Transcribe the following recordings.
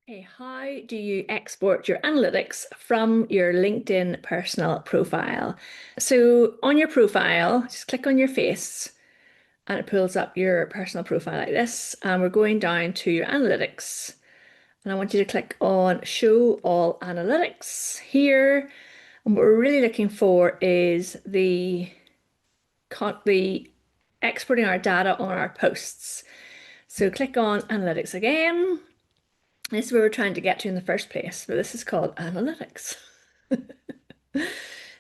Okay, how do you export your analytics from your LinkedIn personal profile? So on your profile, just click on your face and it pulls up your personal profile like this. And we're going down to your analytics. And I want you to click on Show All Analytics here. And what we're really looking for is the exporting our data on our posts. So click on Analytics again. This is where we're trying to get to in the first place, but this is called analytics.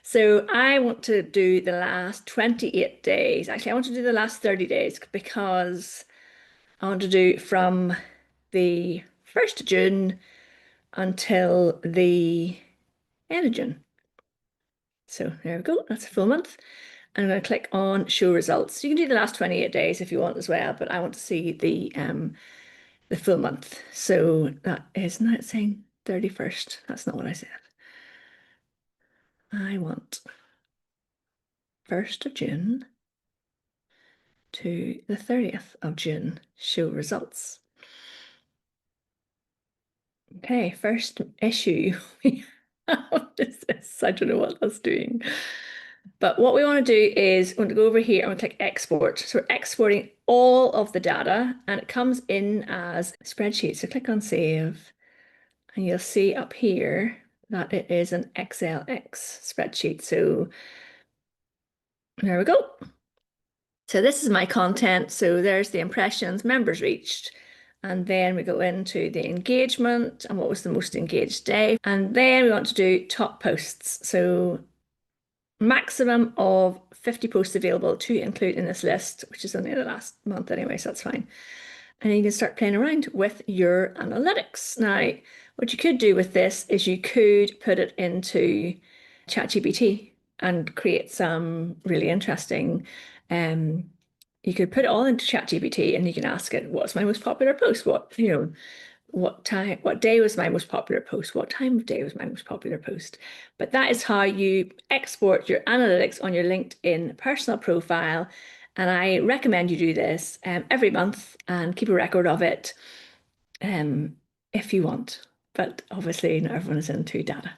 So I want to do the last 28 days. Actually, I want to do the last 30 days because I want to do from the 1st of June until the end of June. So there we go. That's a full month. And I'm going to click on Show Results. You can do the last 28 days if you want as well, but I want to see the full month. So that is not saying 31st. That's not what I said. I want 1st of June to the 30th of June. Show results. Okay, first issue. What is this? I don't know what that's doing. But what we want to do is we want to go over here and we'll click export. So we're exporting all of the data and it comes in as a spreadsheet. So click on save and you'll see up here that it is an XLX spreadsheet. So there we go. So this is my content. So there's the impressions, members reached. And then we go into the engagement and what was the most engaged day. And then we want to do top posts. So maximum of 50 posts available to include in this list, which is only the last month anyway, so that's fine. And then you can start playing around with your analytics. Now, what you could do with this is you could put it into ChatGPT and create some really interesting, you could put it all into ChatGPT and you can ask it, what's my most popular post? What day was my most popular post? What time of day was my most popular post? But that is how you export your analytics on your LinkedIn personal profile. And I recommend you do this every month and keep a record of it if you want. But obviously, not everyone is into data.